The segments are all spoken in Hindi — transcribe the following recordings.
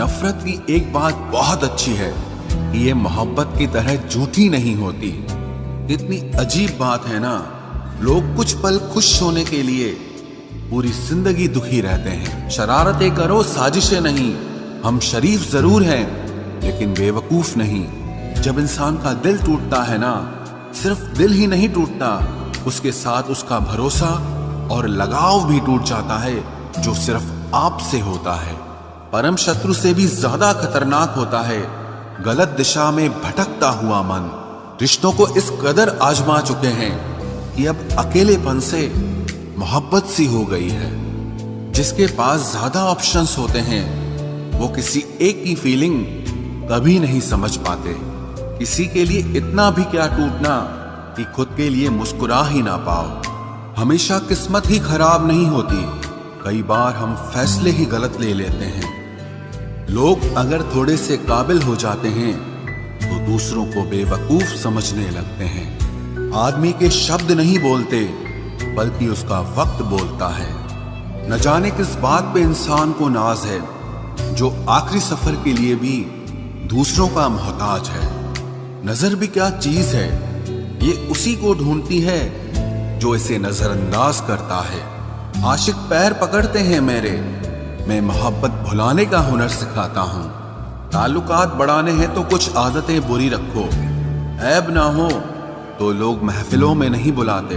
नफरत की एक बात बहुत अच्छी है कि ये मोहब्बत की तरह झूठी नहीं होती। कितनी अजीब बात है ना, लोग कुछ पल खुश होने के लिए पूरी जिंदगी दुखी रहते हैं। शरारतें करो, साजिशें नहीं। हम शरीफ जरूर हैं लेकिन बेवकूफ नहीं। जब इंसान का दिल टूटता है ना, सिर्फ दिल ही नहीं टूटता, उसके साथ उसका भरोसा और लगाव भी टूट जाता है, जो सिर्फ आपसे होता है। परम शत्रु से भी ज्यादा खतरनाक होता है गलत दिशा में भटकता हुआ मन। रिश्तों को इस कदर आजमा चुके हैं कि अब अकेलेपन से मोहब्बत सी हो गई है। जिसके पास ज्यादा ऑप्शंस होते हैं वो किसी एक की फीलिंग कभी नहीं समझ पाते। किसी के लिए इतना भी क्या टूटना कि खुद के लिए मुस्कुरा ही ना पाओ। हमेशा किस्मत ही खराब नहीं होती, कई बार हम फैसले ही गलत ले लेते हैं। लोग अगर थोड़े से काबिल हो जाते हैं तो दूसरों को बेवकूफ समझने लगते हैं। आदमी के शब्द नहीं बोलते बल्कि उसका वक्त बोलता है। न जाने किस बात पे इंसान को नाज है, जो आखिरी सफर के लिए भी दूसरों का मोहताज है। नजर भी क्या चीज है, ये उसी को ढूंढती है जो इसे नजरअंदाज करता है। आशिक पैर पकड़ते हैं मेरे, मैं मोहब्बत भुलाने का हुनर सिखाता हूँ। ताल्लुकात बढ़ाने हैं तो कुछ आदतें बुरी रखो। ऐब ना हो तो लोग महफिलों में नहीं बुलाते।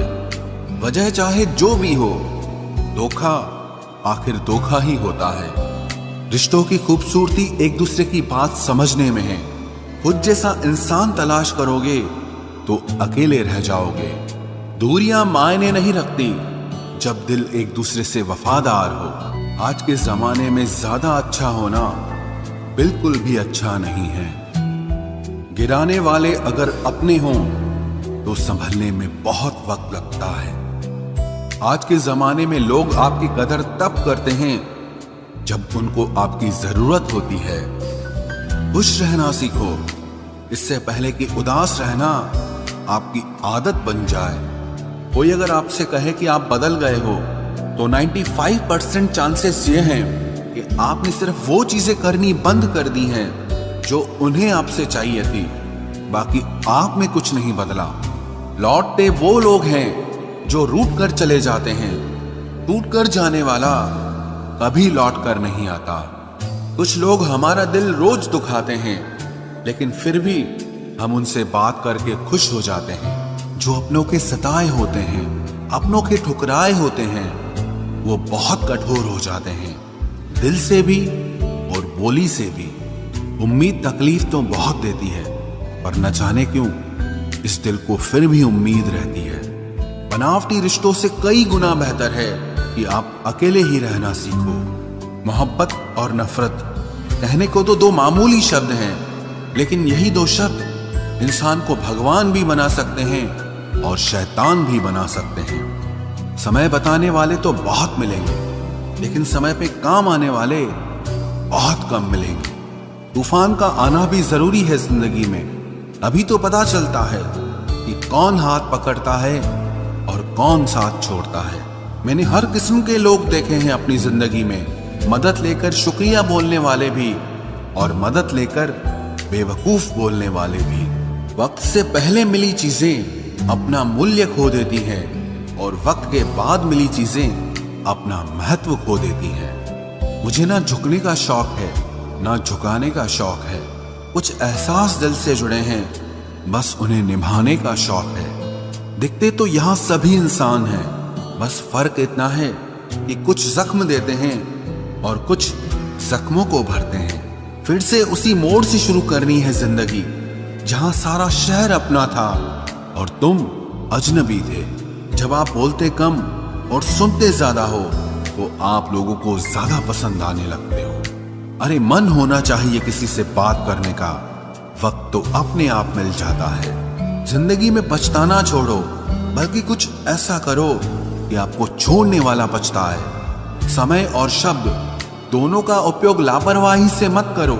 वजह चाहे जो भी हो, धोखा आखिर धोखा ही होता है। रिश्तों की खूबसूरती एक दूसरे की बात समझने में है। खुद जैसा इंसान तलाश करोगे तो अकेले रह जाओगे। दूरियां मायने नहीं रखती जब दिल एक दूसरे से वफादार हो। आज के जमाने में ज्यादा अच्छा होना बिल्कुल भी अच्छा नहीं है। गिराने वाले अगर अपने हों तो संभलने में बहुत वक्त लगता है। आज के जमाने में लोग आपकी कदर तब करते हैं जब उनको आपकी जरूरत होती है। खुश रहना सीखो, इससे पहले कि उदास रहना आपकी आदत बन जाए। कोई अगर आपसे कहे कि आप बदल गए हो तो 95% चांसेस ये हैं कि आपने सिर्फ वो चीजें करनी बंद कर दी हैं जो उन्हें आपसे चाहिए थी। बाकी आप में कुछ नहीं बदला। लौटते वो लोग हैं जो रूठ कर चले जाते हैं। टूट कर जाने वाला कभी लौट कर नहीं आता। कुछ लोग हमारा दिल रोज दुखाते हैं लेकिन फिर भी हम उनसे बात करके खुश हो जाते हैं। जो अपनों के सताए होते हैं, अपनों के ठुकराए होते हैं, वो बहुत कठोर हो जाते हैं, दिल से भी और बोली से भी। उम्मीद तकलीफ तो बहुत देती है, पर न जाने क्यों इस दिल को फिर भी उम्मीद रहती है। बनावटी रिश्तों से कई गुना बेहतर है कि आप अकेले ही रहना सीखो। मोहब्बत और नफरत कहने को तो दो मामूली शब्द हैं, लेकिन यही दो शब्द इंसान को भगवान भी बना सकते हैं और शैतान भी बना सकते हैं। समय बताने वाले तो बहुत मिलेंगे, लेकिन समय पे काम आने वाले बहुत कम मिलेंगे। तूफान का आना भी जरूरी है जिंदगी में, अभी तो पता चलता है कि कौन हाथ पकड़ता है और कौन साथ छोड़ता है। मैंने हर किस्म के लोग देखे हैं अपनी जिंदगी में, मदद लेकर शुक्रिया बोलने वाले भी और मदद लेकर बेवकूफ बोलने वाले भी। वक्त से पहले मिली चीजें अपना मूल्य खो देती हैं और वक्त के बाद मिली चीजें अपना महत्व खो देती हैं। मुझे ना झुकने का शौक है ना झुकाने का शौक है। कुछ एहसास दिल से जुड़े हैं, बस उन्हें निभाने का शौक है। दिखते तो यहाँ सभी इंसान हैं, बस फर्क इतना है कि कुछ जख्म देते हैं और कुछ जख्मों को भरते हैं। फिर से उसी मोड़ से शुरू करनी है जिंदगी जहां सारा शहर अपना था और तुम अजनबी थे। जब आप बोलते कम और सुनते ज्यादा हो तो आप लोगों को ज्यादा पसंद आने लगते हो। अरे मन होना चाहिए किसी से बात करने का, वक्त तो अपने आप मिल जाता है। जिंदगी में पछताना छोड़ो, बल्कि कुछ ऐसा करो कि आपको छोड़ने वाला पछताए। समय और शब्द दोनों का उपयोग लापरवाही से मत करो।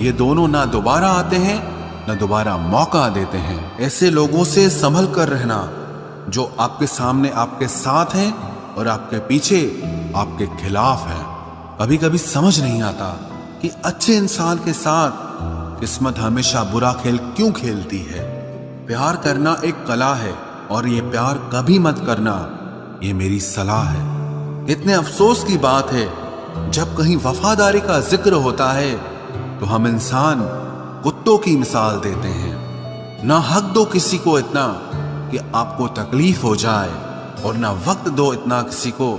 ये दोनों ना दोबारा आते हैं ना दोबारा मौका देते हैं। ऐसे लोगों से संभल कर रहना जो आपके सामने आपके साथ हैं और आपके पीछे आपके खिलाफ हैं। कभी कभी समझ नहीं आता कि अच्छे इंसान के साथ किस्मत हमेशा बुरा खेल क्यों खेलती है। प्यार करना एक कला है और ये प्यार कभी मत करना, ये मेरी सलाह है। इतने अफसोस की बात है जब कहीं वफादारी का जिक्र होता है तो हम इंसान कुत्तों की मिसाल देते हैं। ना हक दो किसी को इतना कि आपको तकलीफ हो जाए और ना वक्त दो इतना किसी को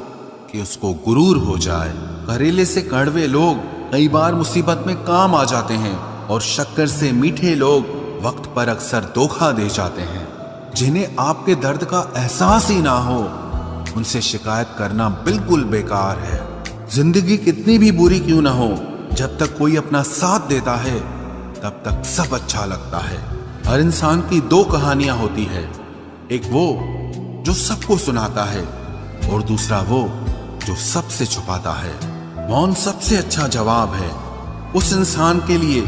कि उसको गुरूर हो जाए। करेले से कड़वे लोग कई बार मुसीबत में काम आ जाते हैं और शक्कर से मीठे लोग वक्त पर अक्सर धोखा दे जाते हैं। जिन्हें आपके दर्द का एहसास ही ना हो उनसे शिकायत करना बिल्कुल बेकार है। जिंदगी कितनी भी बुरी क्यों ना हो, जब तक कोई अपना साथ देता है तब तक सब अच्छा लगता है। हर इंसान की दो कहानियां होती है, एक वो जो सबको सुनाता है और दूसरा वो जो सबसे छुपाता है। मौन सबसे अच्छा जवाब है उस इंसान के लिए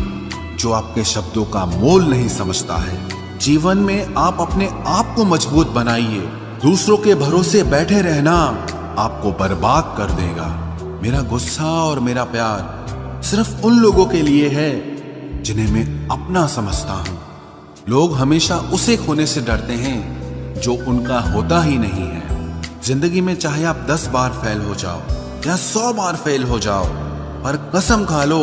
जो आपके शब्दों का मोल नहीं समझता है। जीवन में आप अपने आप को मजबूत बनाइए। दूसरों के भरोसे बैठे रहना आपको बर्बाद कर देगा। मेरा गुस्सा और मेरा प्यार सिर्फ उन लोगों के लिए है जिन्हें मैं अपना समझता हूं। लोग हमेशा उसे खोने से डरते हैं जो उनका होता ही नहीं है। जिंदगी में चाहे आप 10 बार फेल हो जाओ या 100 बार फेल हो जाओ, पर कसम खा लो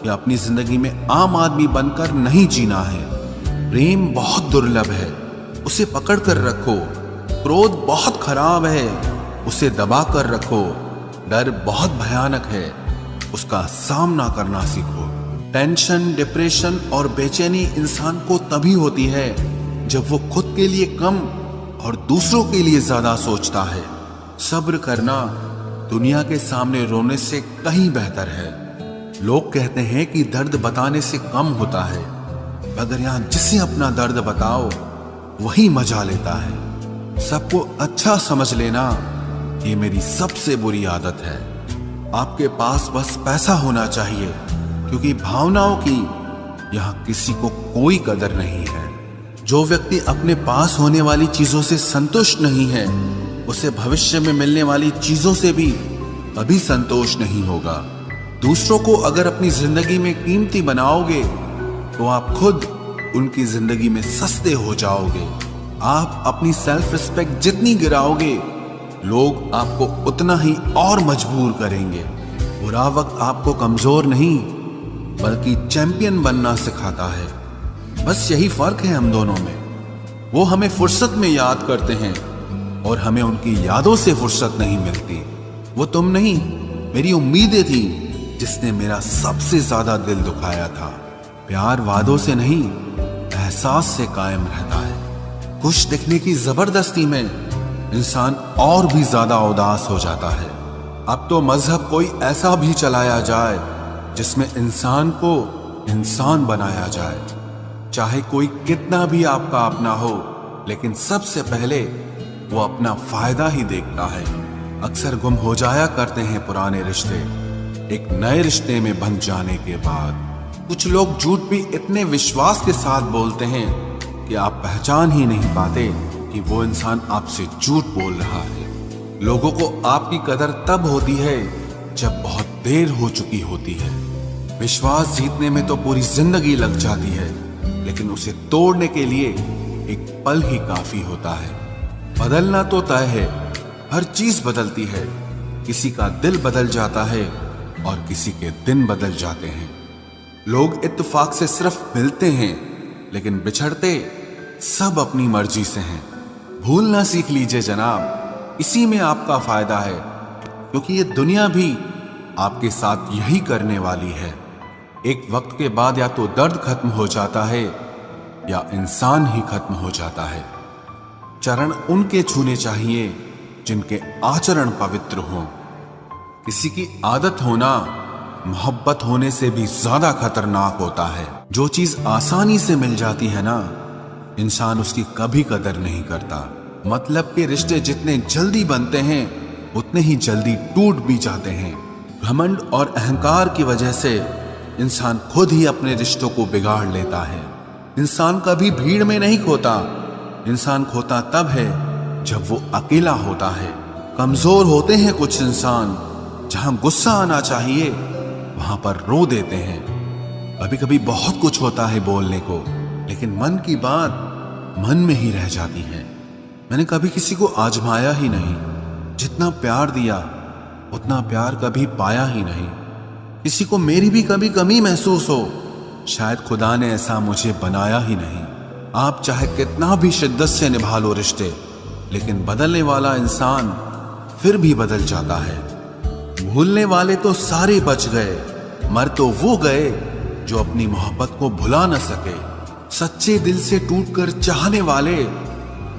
कि अपनी जिंदगी में आम आदमी बनकर नहीं जीना है। प्रेम बहुत दुर्लभ है, उसे पकड़ कर रखो। क्रोध बहुत खराब है, उसे दबा कर रखो। डर बहुत भयानक है, उसका सामना करना सीखो। टेंशन, डिप्रेशन और बेचैनी इंसान को तभी होती है जब वो खुद के लिए कम और दूसरों के लिए ज्यादा सोचता है। सब्र करना दुनिया के सामने रोने से कहीं बेहतर है। लोग कहते हैं कि दर्द बताने से कम होता है, मगर यहां जिसे अपना दर्द बताओ वही मजा लेता है। सबको अच्छा समझ लेना ये मेरी सबसे बुरी आदत है। आपके पास बस पैसा होना चाहिए, क्योंकि भावनाओं की यहां किसी को कोई कदर नहीं है। जो व्यक्ति अपने पास होने वाली चीजों से संतुष्ट नहीं है, उसे भविष्य में मिलने वाली चीजों से भी कभी संतोष नहीं होगा। दूसरों को अगर अपनी जिंदगी में कीमती बनाओगे तो आप खुद उनकी जिंदगी में सस्ते हो जाओगे। आप अपनी सेल्फ रिस्पेक्ट जितनी गिराओगे, लोग आपको उतना ही और मजबूर करेंगे। बुरा वक्त आपको कमजोर नहीं बल्कि चैंपियन बनना सिखाता है। बस यही फर्क है हम दोनों में। वो हमें फुर्सत में याद करते हैं और हमें उनकी यादों से फुर्सत नहीं मिलती। वो तुम नहीं, मेरी उम्मीदें थी जिसने मेरा सबसे ज्यादा दिल दुखाया था। प्यार वादों से नहीं, एहसास से कायम रहता है। खुश दिखने की जबरदस्ती में इंसान और भी ज्यादा उदास हो जाता है। अब तो मजहब कोई ऐसा भी चलाया जाए जिसमें इंसान को इंसान बनाया जाए। चाहे कोई कितना भी आपका अपना हो, लेकिन सबसे पहले वो अपना फायदा ही देखता है। अक्सर गुम हो जाया करते हैं पुराने रिश्ते एक नए रिश्ते में बंध जाने के बाद। कुछ लोग झूठ भी इतने विश्वास के साथ बोलते हैं कि आप पहचान ही नहीं पाते कि वो इंसान आपसे झूठ बोल रहा है। लोगों को आपकी कदर तब होती है जब बहुत देर हो चुकी होती है। विश्वास जीतने में तो पूरी जिंदगी लग जाती है, लेकिन उसे तोड़ने के लिए एक पल ही काफी होता है। बदलना तो तय है, हर चीज बदलती है। किसी का दिल बदल जाता है और किसी के दिन बदल जाते हैं। लोग इत्तेफाक से सिर्फ मिलते हैं, लेकिन बिछड़ते सब अपनी मर्जी से हैं। भूलना सीख लीजिए जनाब, इसी में आपका फायदा है, क्योंकि ये दुनिया भी आपके साथ यही करने वाली है। एक वक्त के बाद या तो दर्द खत्म हो जाता है या इंसान ही खत्म हो जाता है। चरण उनके छूने चाहिए जिनके आचरण पवित्र हों। किसी की आदत होना मोहब्बत होने से भी ज्यादा खतरनाक होता है। जो चीज आसानी से मिल जाती है ना, इंसान उसकी कभी कदर नहीं करता। मतलब के रिश्ते जितने जल्दी बनते हैं उतने ही जल्दी टूट भी जाते हैं। घमंड और अहंकार की वजह से इंसान खुद ही अपने रिश्तों को बिगाड़ लेता है। इंसान कभी भीड़ में नहीं खोता, इंसान खोता तब है जब वो अकेला होता है। कमजोर होते हैं कुछ इंसान, जहां गुस्सा आना चाहिए वहां पर रो देते हैं। कभी कभी बहुत कुछ होता है बोलने को, लेकिन मन की बात मन में ही रह जाती है। मैंने कभी किसी को आजमाया ही नहीं, जितना प्यार दिया उतना प्यार कभी पाया ही नहीं। किसी को मेरी भी कभी कमी महसूस हो, शायद खुदा ने ऐसा मुझे बनाया ही नहीं। आप चाहे कितना भी शिद्दत से निभा लो रिश्ते, लेकिन बदलने वाला इंसान फिर भी बदल जाता है। भूलने वाले तो सारे बच गए, मर तो वो गए जो अपनी मोहब्बत को भुला न सके। सच्चे दिल से टूटकर चाहने वाले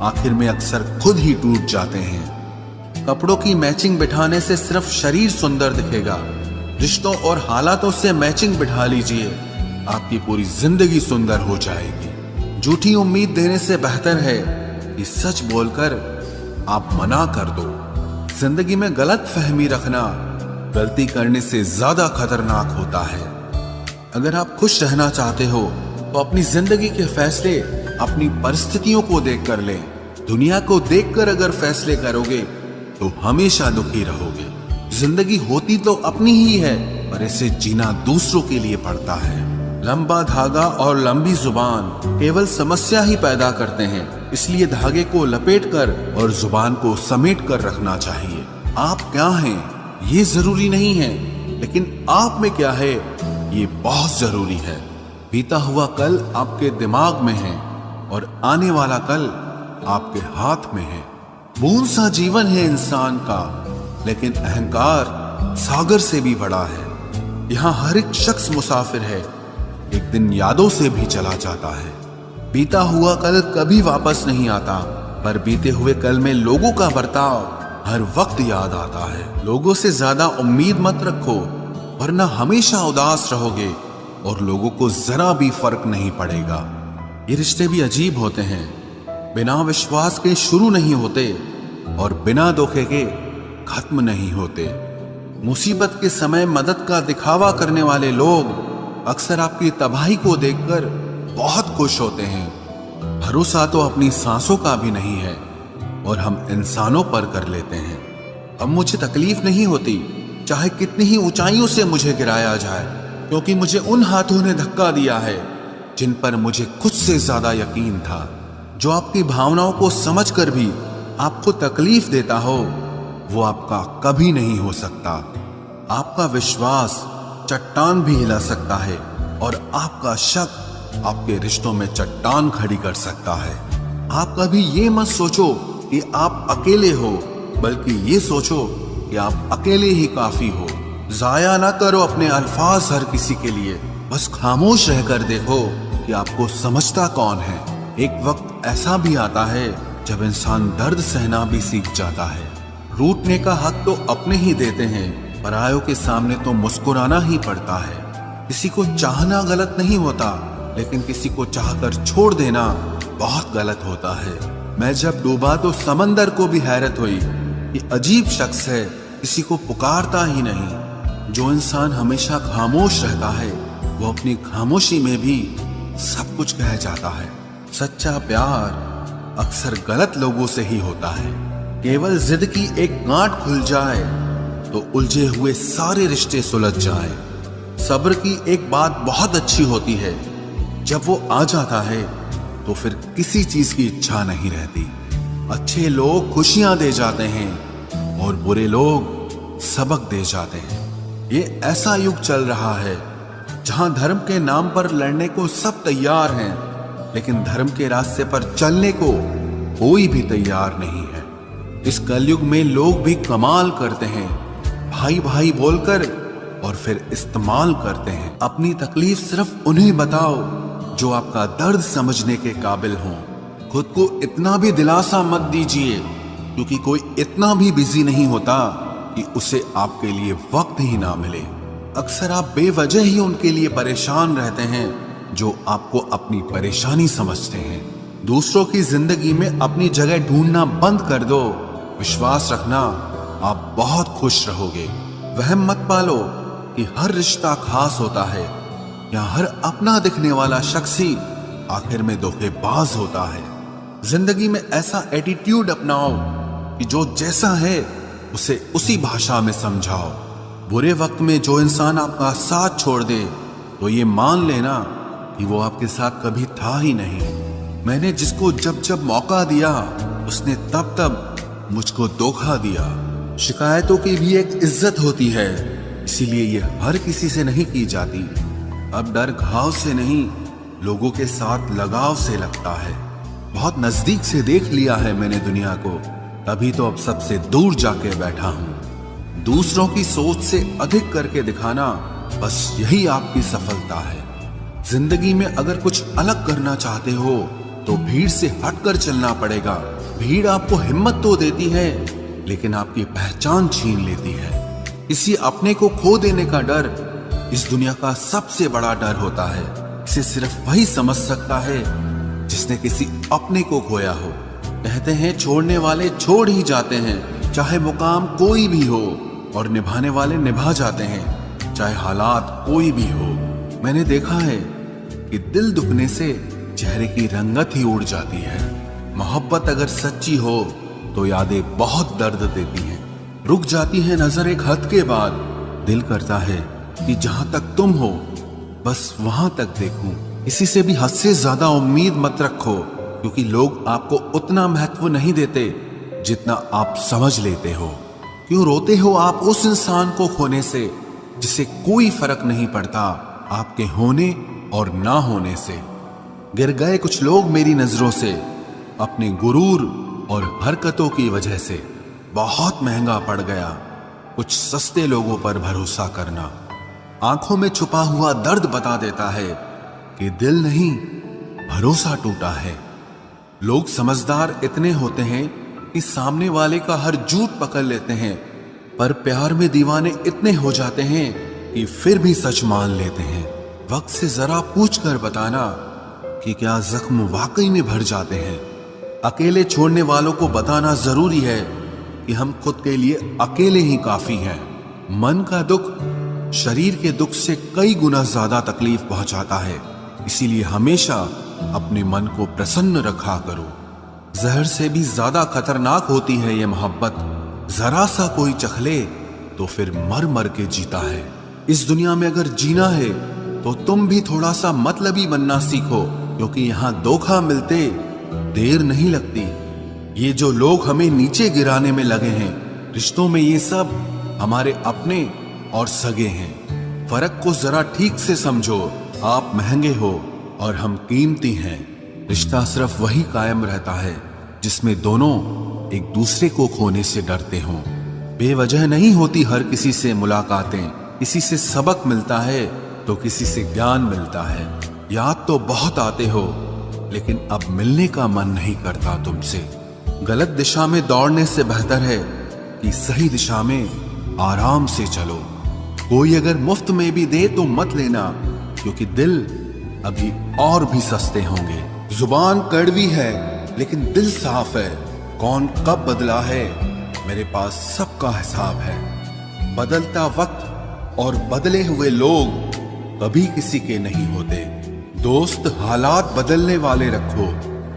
आखिर में अक्सर खुद ही टूट जाते हैं। कपड़ों की मैचिंग बिठाने से सिर्फ शरीर सुंदर दिखेगा, रिश्तों और हालातों से मैचिंग बिठा लीजिए, आपकी पूरी जिंदगी सुंदर हो जाएगी। झूठी उम्मीद देने से बेहतर है कि सच बोलकर आप मना कर दो। जिंदगी में गलत फहमी रखना गलती करने से ज्यादा खतरनाक होता है। अगर आप खुश रहना चाहते हो तो अपनी जिंदगी के फैसले अपनी परिस्थितियों को देखकर लें। दुनिया को देखकर अगर फैसले करोगे तो हमेशा दुखी रहोगे। जिंदगी होती तो अपनी ही है, पर इसे जीना दूसरों के लिए पड़ता है। लंबा धागा और लंबी जुबान केवल समस्या ही पैदा करते हैं, इसलिए धागे को लपेटकर और जुबान को समेट कर रखना चाहिए। आप क्या हैं ये जरूरी नहीं है, लेकिन आप में क्या है ये बहुत जरूरी है। बीता हुआ कल आपके दिमाग में है और आने वाला कल आपके हाथ में है। बूंद सा जीवन है इंसान का, लेकिन अहंकार सागर से भी बड़ा है। यहाँ हर एक शख्स मुसाफिर है, एक दिन यादों से भी चला जाता है। बीता हुआ कल कभी वापस नहीं आता, पर बीते हुए कल में लोगों का बर्ताव हर वक्त याद आता है। लोगों से ज्यादा उम्मीद मत रखो, वरना हमेशा उदास रहोगे और लोगों को जरा भी फर्क नहीं पड़ेगा। ये रिश्ते भी अजीब होते हैं, बिना विश्वास के शुरू नहीं होते और बिना धोखे के खत्म नहीं होते। मुसीबत के समय मदद का दिखावा करने वाले लोग अक्सर आपकी तबाही को देखकर बहुत खुश होते हैं। भरोसा तो अपनी सांसों का भी नहीं है और हम इंसानों पर कर लेते हैं। अब मुझे तकलीफ नहीं होती चाहे कितनी ही ऊंचाइयों से मुझे गिराया जाए, क्योंकि मुझे उन हाथों ने धक्का दिया है जिन पर मुझे खुद से ज्यादा यकीन था। जो आपकी भावनाओं को समझकर भी आपको तकलीफ देता हो, वो आपका कभी नहीं हो सकता। आपका विश्वास चट्टान भी हिला सकता है और आपका शक आपके रिश्तों में चट्टान खड़ी कर सकता है। आप कभी ये मत सोचो कि आप अकेले हो, बल्कि ये सोचो कि आप अकेले ही काफी हो। जाया ना करो अपने अल्फाज हर किसी के लिए, बस खामोश रहकर देखो कि आपको समझता कौन है। एक वक्त ऐसा भी आता है जब इंसान दर्द सहना भी सीख जाता है। रूठने का हक तो अपने ही देते हैं, परायों के सामने तो मुस्कुराना ही पड़ता है। किसी को चाहना गलत नहीं होता, लेकिन किसी को चाहकर छोड़ देना बहुत गलत होता है। मैं जब डूबा तो समंदर को भी हैरत हुई, ये अजीब शख्स है, किसी को पुकारता ही नहीं। जो इंसान हमेशा खामोश रहता है, वो अपनी खामोशी में भी सब कुछ कह जाता है। सच्चा प्यार अक्सर गलत लोगों से ही होता है। केवल जिद की एक गांठ खुल जाए तो उलझे हुए सारे रिश्ते सुलझ जाए। सब्र की एक बात बहुत अच्छी होती है, जब वो आ जाता है तो फिर किसी चीज की इच्छा नहीं रहती। अच्छे लोग खुशियां दे जाते हैं और बुरे लोग सबक दे जाते हैं। ये ऐसा युग चल रहा है जहां धर्म के नाम पर लड़ने को सब तैयार हैं, लेकिन धर्म के रास्ते पर चलने को कोई भी तैयार नहीं है। इस कलयुग में लोग भी कमाल करते हैं, भाई भाई बोलकर और फिर इस्तेमाल करते हैं। अपनी तकलीफ सिर्फ उन्हें बताओ जो आपका दर्द समझने के काबिल हों। खुद को इतना भी दिलासा मत दीजिए, क्योंकि कोई इतना भी बिजी नहीं होता कि उसे आपके लिए वक्त ही ना मिले। अक्सर आप बेवजह ही उनके लिए परेशान रहते हैं जो आपको अपनी परेशानी समझते हैं। दूसरों की जिंदगी में अपनी जगह ढूंढना बंद कर दो। विश्वास रखना, आप बहुत खुश रहोगे। वहम मत पालो कि हर रिश्ता खास होता है या हर अपना दिखने वाला शख्स ही आखिर में धोखेबाज होता है। जिंदगी में ऐसा एटीट्यूड अपनाओ कि जो जैसा है उसे उसी भाषा में समझाओ। बुरे वक्त में जो इंसान आपका साथ छोड़ दे तो ये मान लेना कि वो आपके साथ कभी था ही नहीं। मैंने जिसको जब जब मौका दिया उसने तब तब मुझको धोखा दिया। शिकायतों की भी एक इज्जत होती है, इसीलिए ये हर किसी से नहीं की जाती। अब डर घाव से नहीं, लोगों के साथ लगाव से लगता है। बहुत नजदीक से देख लिया है मैंने दुनिया को, तभी तो अब सबसे दूर जाके बैठा हूं। दूसरों की सोच से अधिक करके दिखाना, बस यही आपकी सफलता है। जिंदगी में अगर कुछ अलग करना चाहते हो तो भीड़ से हटकर चलना पड़ेगा। भीड़ आपको हिम्मत तो देती है, लेकिन आपकी पहचान छीन लेती है। किसी अपने को खो देने का डर इस दुनिया का सबसे बड़ा डर होता है। इसे सिर्फ वही समझ सकता है जिसने किसी अपने को खोया हो। कहते हैं छोड़ने वाले छोड़ ही जाते हैं, चाहे मुकाम कोई भी हो, और निभाने वाले निभा जाते हैं, चाहे हालात कोई भी हो। मैंने देखा है कि दिल दुखने से चेहरे की रंगत ही उड़ जाती है। मोहब्बत अगर सच्ची हो तो यादें बहुत दर्द देती हैं। रुक जाती है नजर एक हद के बाद। दिल करता है कि जहां तक तुम हो बस वहां तक देखूं। किसी से भी हद से ज्यादा उम्मीद मत रखो, क्योंकि लोग आपको उतना महत्व नहीं देते जितना आप समझ लेते हो। क्यों रोते हो आप उस इंसान को खोने से जिसे कोई फर्क नहीं पड़ता आपके होने और ना होने से। गिर गए कुछ लोग मेरी नजरों से अपने गुरूर और हरकतों की वजह से। बहुत महंगा पड़ गया कुछ सस्ते लोगों पर भरोसा करना। आंखों में छुपा हुआ दर्द बता देता है कि दिल नहीं, भरोसा टूटा है। लोग समझदार इतने होते हैं कि सामने वाले का हर झूठ पकड़ लेते हैं, पर प्यार में दीवाने इतने हो जाते हैं कि फिर भी सच मान लेते हैं। वक्त से जरा पूछ कर बताना कि क्या जख्म वाकई में भर जाते हैं। अकेले छोड़ने वालों को बताना जरूरी है कि हम खुद के लिए अकेले ही काफी हैं। मन का दुख शरीर के दुख से कई गुना ज्यादा तकलीफ पहुंचाता है, इसीलिए हमेशा अपने मन को प्रसन्न रखा करो। जहर से भी ज्यादा खतरनाक होती है ये मोहब्बत। जरा सा कोई चखले तो फिर मर मर के जीता है। इस दुनिया में अगर जीना है तो तुम भी थोड़ा सा मतलबी बनना सीखो, क्योंकि यहाँ धोखा मिलते देर नहीं लगती। ये जो लोग हमें नीचे गिराने में लगे हैं, रिश्तों में ये सब हमारे अपने और सगे हैं। फर्क को जरा ठीक से समझो। आप महंगे हो और हम कीमती हैं। रिश्ता सिर्फ वही कायम रहता है जिसमें दोनों एक दूसरे को खोने से डरते हों। बेवजह नहीं होती हर किसी से मुलाकातें। किसी से सबक मिलता है तो किसी से ज्ञान मिलता है। याद तो बहुत आते हो, लेकिन अब मिलने का मन नहीं करता तुमसे। गलत दिशा में दौड़ने से बेहतर है कि सही दिशा में आराम से चलो। कोई अगर मुफ्त में भी दे तो मत लेना, क्योंकि दिल अभी और भी सस्ते होंगे। जुबान कड़वी है लेकिन दिल साफ है। कौन कब बदला है मेरे पास सबका हिसाब है। बदलता वक्त और बदले हुए लोग कभी किसी के नहीं होते। दोस्त हालात बदलने वाले रखो,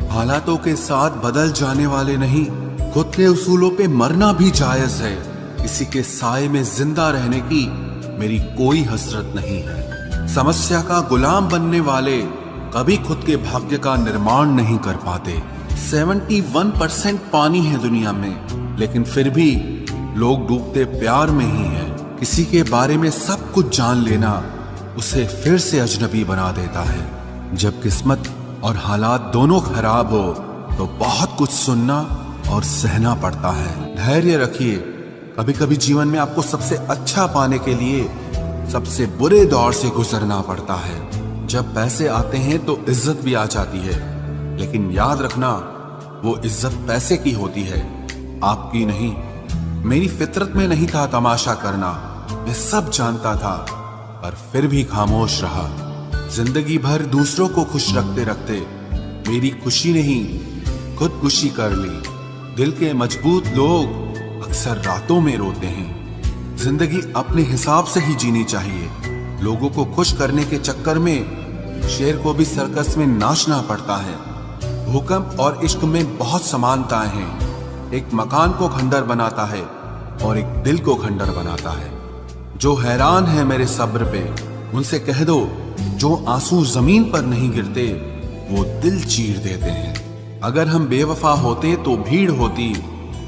हालातों के साथ बदल जाने वाले नहीं। खुद के उसूलों पे मरना भी जायज है। किसी के साए में जिंदा रहने की मेरी कोई हसरत नहीं है। समस्या का गुलाम बनने वाले कभी खुद के भाग्य का निर्माण नहीं कर पाते। 71% पानी है दुनिया में, लेकिन फिर भी लोग डूबते प्यार में ही हैं। किसी के बारे में सब कुछ जान लेना उसे फिर से अजनबी बना देता है। जब किस्मत और हालात दोनों खराब हो तो बहुत कुछ सुनना और सहना पड़ता है। धैर्य रखिए। कभी कभी जीवन में आपको सबसे अच्छा पाने के लिए सबसे बुरे दौर से गुजरना पड़ता है। जब पैसे आते हैं तो इज्जत भी आ जाती है, लेकिन याद रखना वो इज्जत पैसे की होती है, आपकी नहीं। मेरी फितरत में नहीं था तमाशा करना, मैं सब जानता था, पर फिर भी खामोश रहा। जिंदगी भर दूसरों को खुश रखते रखते मेरी खुशी नहीं खुदकुशी कर ली। दिल के मजबूत लोग अक्सर रातों में रोते हैं। जिंदगी अपने हिसाब से ही जीनी चाहिए। लोगों को खुश करने के चक्कर में शेर को भी सर्कस में नाचना पड़ता है। भूकंप और इश्क में बहुत समानताएं हैं। एक मकान को खंडर बनाता है और एक दिल को खंडर बनाता है। जो हैरान है मेरे सब्र पे, उनसे कह दो जो आंसू जमीन पर नहीं गिरते वो दिल चीर देते हैं। अगर हम बेवफा होते तो भीड़ होती,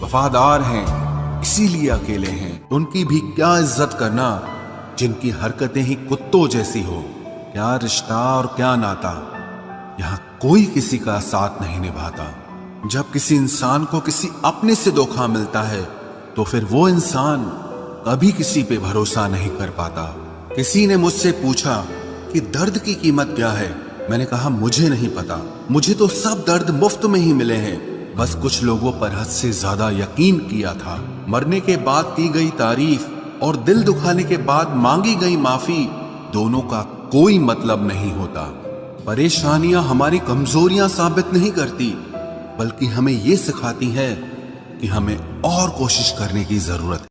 वफादार हैं इसीलिए अकेले हैं। उनकी भी क्या इज्जत करना जिनकी हरकतें ही कुत्तों जैसी हो। क्या रिश्ता और क्या नाता, यहाँ कोई किसी का साथ नहीं निभाता। जब किसी इंसान को किसी अपने से धोखा मिलता है तो फिर वो इंसान कभी किसी पे भरोसा नहीं कर पाता। किसी ने मुझसे पूछा कि दर्द की कीमत क्या है। मैंने कहा मुझे नहीं पता, मुझे तो सब दर्द मुफ्त में ही मिले हैं। बस कुछ लोगों पर हद से ज्यादा यकीन किया था। मरने के बाद की गई तारीफ और दिल दुखाने के बाद मांगी गई माफी, दोनों का कोई मतलब नहीं होता। परेशानियां हमारी कमजोरियां साबित नहीं करती, बल्कि हमें ये सिखाती है कि हमें और कोशिश करने की जरूरत है।